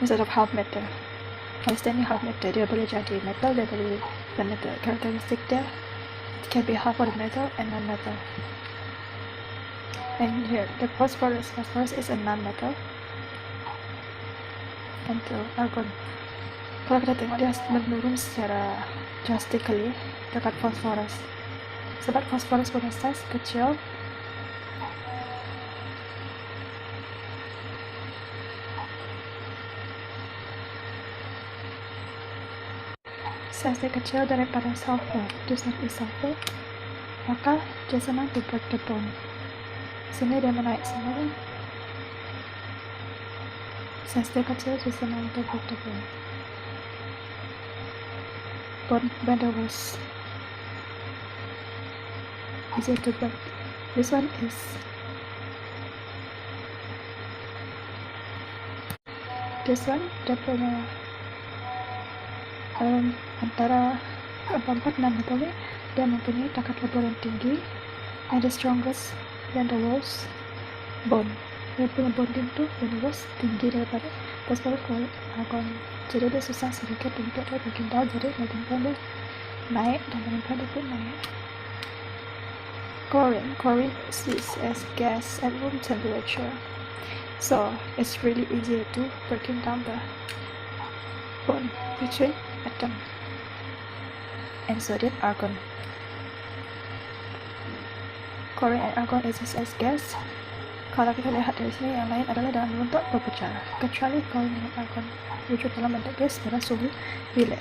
instead of hard matter. Understanding hard matter, dia boleh jadi metal, dia boleh non-metal. Characteristic dia can be half of metal and non-metal. And here, the phosphorus is a non-metal. And argon. Kalau kita tengok dia menurun secara drastically dekat phosphorus. Sebab phosphorus punya size kecil. Size kecil daripada sulfur, just like sulfur, maka dia senang to break the bond. Sini dia menaik semua. Size kecil dia senang to break the bond. Bond van der Waals, easy to break. This one is dia punya antara 4 dan 6 ni dia mempunyai takat lebur yang tinggi, and the strongest van der Waals bond. Dia punya bonding tu van der Waals tinggi daripada phosphorus argon. Jadi dia susah sedikit untuk dia breaking down, jadi melting point dia naik dan melting point dia pun naik. Chlorine is as gas at room temperature, so it's really easy to breaking down the bond between atom and sodium argon. Chlorine and argon exist as gas. Kalau kita lihat dari sini, yang lain adalah dalam bentuk berpecah, kecuali chlorine dan argon wujud dalam bentuk gas pada suhu bilik.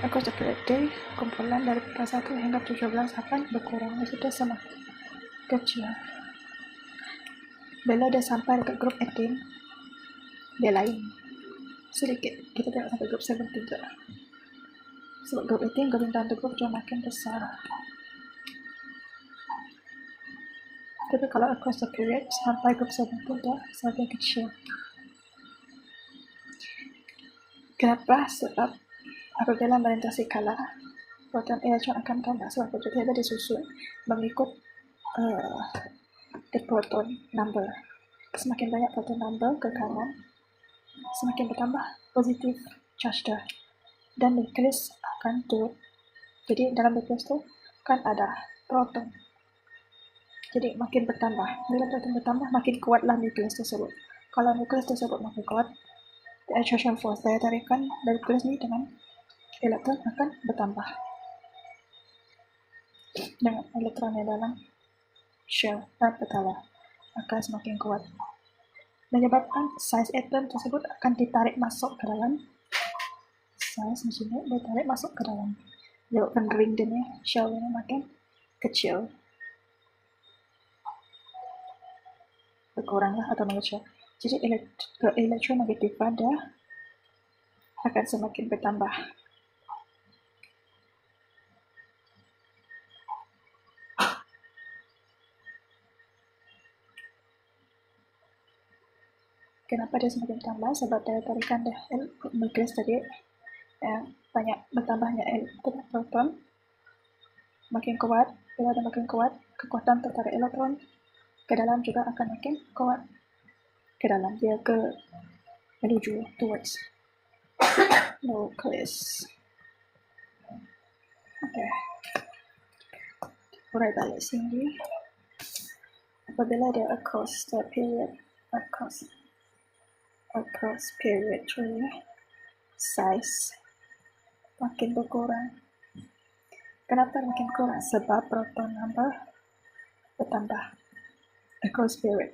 Across the period day, kumpulan dari 1 hingga 17 akan berkurang, maksudnya sama kecil. Bila dia sampai dekat grup 18, dia lain sedikit. Kita tengok sampai grup 17 juga. Sebab grup 18 going down to group dia makin besar. Tapi kalau across the period sampai grup 17 dia semakin kecil. Kenapa? Sebab apabila melintasi kala, proton elektron akan tambah. Sebab proton dia disusun mengikut the proton number. Semakin banyak proton number ke kanan, semakin bertambah positif charge dia, dan nukleus akan turut. Jadi dalam nukleus tu kan ada proton. Jadi makin bertambah. Bila proton bertambah, makin kuatlah nukleus tersebut. Kalau nukleus tersebut makin kuat, the attraction force, daya tarikan dari nukleus ni dengan elektron akan bertambah. Dengan elektron yang dalam shell dan petala akan semakin kuat, menyebabkan size atom tersebut akan ditarik masuk ke dalam size macam ni, ditarik masuk ke dalam, menyebabkan ring dia ni, shell ni makin kecil, berkuranglah atau mengecil. Jadi elektronegatif dia akan semakin bertambah. Kenapa dia semakin bertambah? Sebab daya tarikan dah nukleus tadi banyak bertambahnya proton makin kuat. Bila dia makin kuat, kekuatan tertarik elektron ke dalam juga akan makin kuat ke dalam. Dia menuju towards nucleus. Okay. Urai balik sini. Apabila dia across the period, across period size makin berkurang. Kenapa makin kurang? Sebab proton number bertambah across period.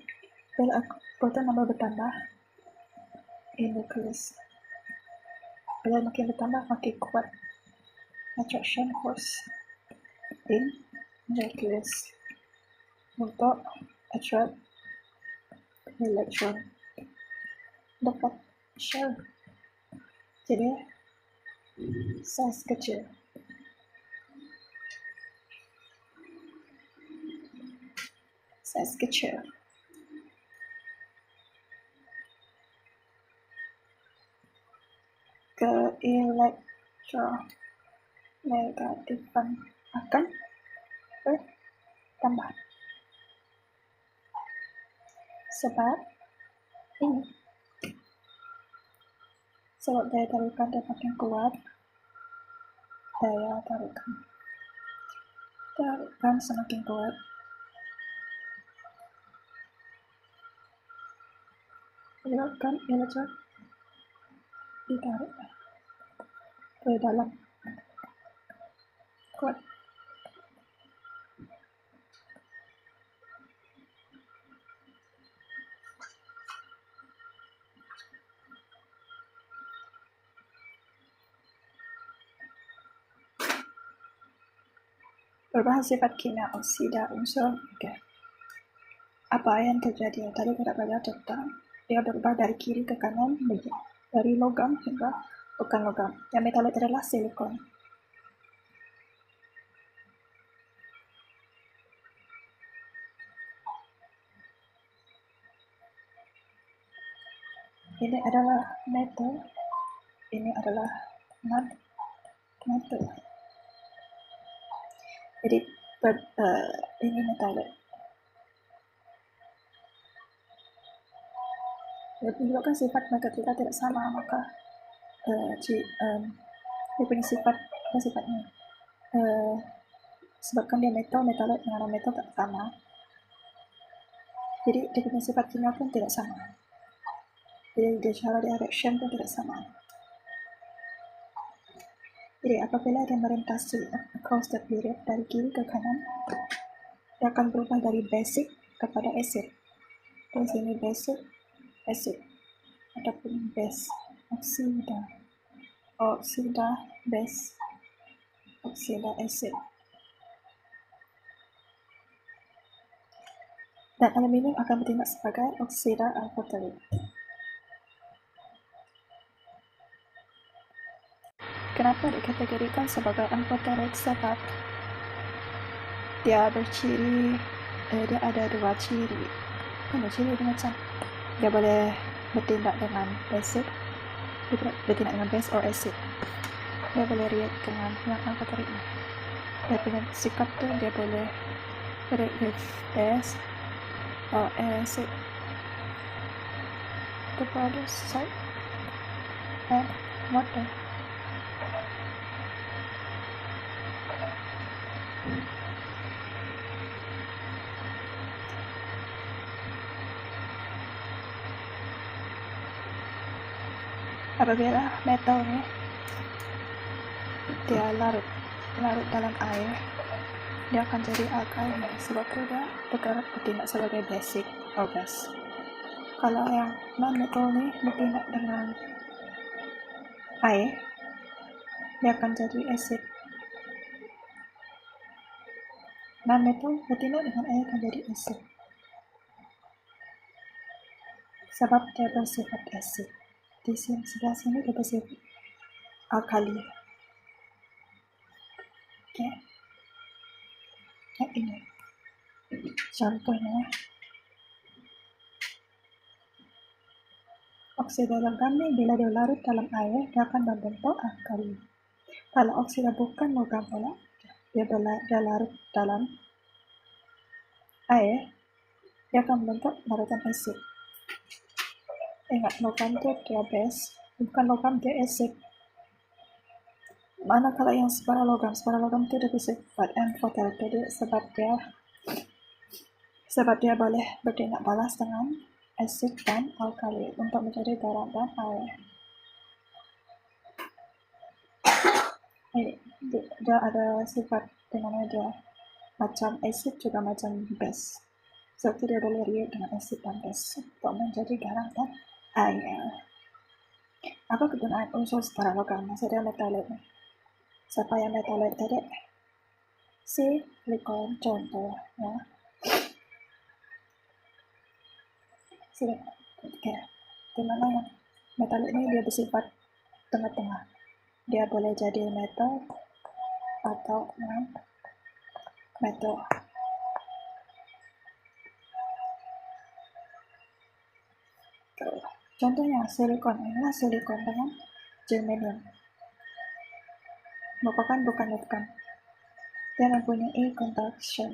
Bila proton number bertambah in nucleus, bila makin bertambah makin kuat attraction force in nucleus untuk attract elektron dekat shell. Jadi size kecil. Size kecil. Keelektronegatifan akan bertambah. Sebab ini Sebab daya tarikan dia makin kuat, daya tarikan semakin kuat, menyebabkan elektron ditarik ke dalam kuat. Perubahan sifat kimia oksida unsur. Apa yang terjadi? Tadi kita belajar tentang dia berubah dari kiri ke kanan, dari logam hingga bukan logam. Yang metalit adalah silikon. Ini adalah metal, ini adalah metal. Jadi ini metalit. Menunjukkan sifat mereka tidak sama, maka dia punya sifat apa sifatnya? Sebabkan dia metalit dengan metal tak sama. Jadi dia punya sifat kimia pun tidak sama. Jadi dia cara dia reaction pun tidak sama. Jadi apabila dia merentasi across the period dari kiri ke kanan, dia akan berubah dari basic kepada acid. Di sini basic, acid, ataupun base, oksida, base, oksida, acid. Dan aluminium akan bertindak sebagai oksida alkali. Kenapa dikategorikan sebagai amphoteric? Sebab dia berciri, dia ada dua ciri. Ciri dia macam dia boleh bertindak dengan basic, bertindak dengan base or acid. Dia boleh react dengan yang amphoteric ni. Dia punya sikap tu dia boleh react with base or acid to produce salt and water. Apabila metal ni dia larut dalam air, dia akan jadi alkali. Sebab tu dia bertindak sebagai basic or base. Kalau yang non-metal ni bertindak dengan air, dia akan jadi acid. Non-metal bertindak dengan air akan jadi acid. Sebab dia bersifat acid. Di sini, sebelah sini dia bersifat alkali. Okay. Ini contohnya oksida logam ni bila dia larut dalam air, dia akan membentuk alkali. Kalau oksida bukan logam pula, dia larut dalam air, dia akan membentuk larutan asid. Ingat, logam tu dia base, bukan logam dia acid. Manakala yang sebarang logam tu dia bersifat amphoteric. Jadi sebab dia boleh bertindak balas dengan asid dan alkali untuk menjadi garam dan air. Dia ada sifat di mana dia macam asid juga macam base. Sebab dia boleh react dengan asid dan base untuk menjadi garam dan air. Apa kegunaan unsur setara logam? Maksudnya metalit. Siapa yang metalit tadi? Silikon contoh. Ya. Okay. Di mana yang metalit ini dia bersifat tengah-tengah. Dia boleh jadi metal atau non-metal. Contohnya silikon. Inilah silikon dengan germanium. Merupakan bukan. Dia mempunyai konduksi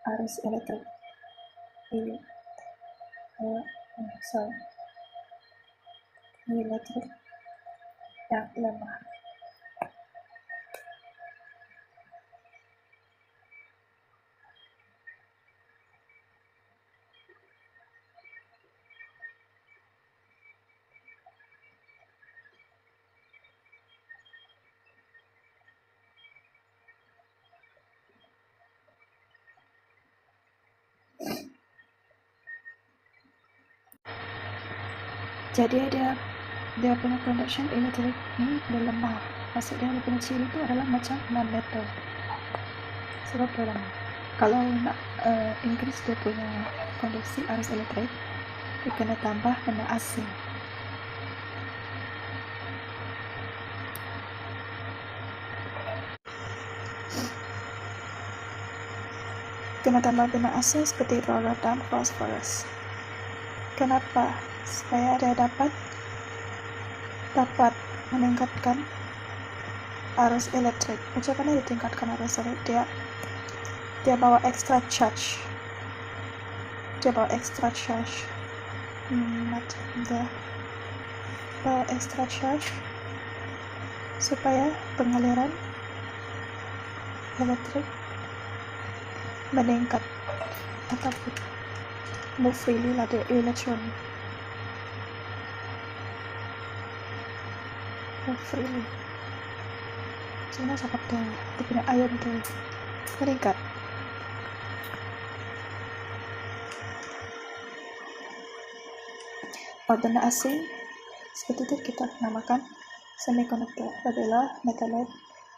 arus elektrik. elektrik yang lemah. Jadi dia punya conduction elektrik ini dia lemah. Maksudnya dia punya ciri itu adalah macam non-metal. Sebab dia lemah. Kalau nak increase dia punya konduksi arus elektrik, dia kena tambah benda asing. Kena tambah benda asing seperti roller dan phosphorus. Kenapa? Supaya dia dapat meningkatkan arus elektrik. Macam mana ditingkatkan arus elektrik? Dia bawa extra charge. Macam dia bawa extra charge supaya pengaliran elektrik meningkat ataupun move freely lah dia elektron. Move freely. Cuma sebab dia punya ion tu meningkat. Benda asing seperti itu kita namakan semikonduktor. Apabila metalloid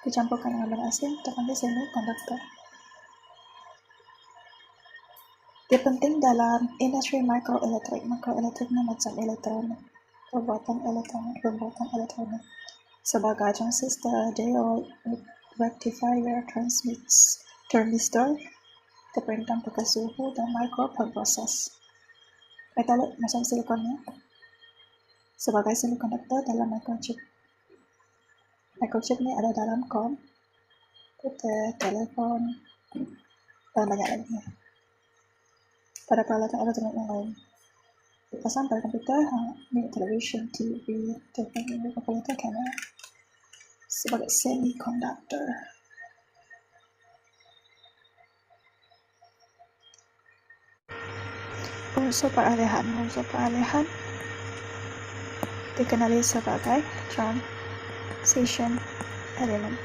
dicampurkan dengan benda asing, terpanggil semikonduktor. Dia penting dalam industri mikroelektrik. Mikroelektrik ni macam elektronik, pembuatan elektronik sebagai transistor, diode, rectifier, transistor, keperintah peka suhu dan microproses. Metalloid macam silikon ni sebagai semikonduktor dalam microchip. Microchip ni ada dalam komputer, telefon dan banyak lagi. Pada peralatan elektronik yang lain. Dipasang pada komputer, television, TV, telefon, kalkulator, kamera sebagai semikonduktor. Unsur peralihan dikenali sebagai transition element.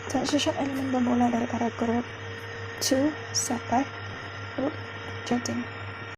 Transition element bermula daripada group 2 sampai group 13.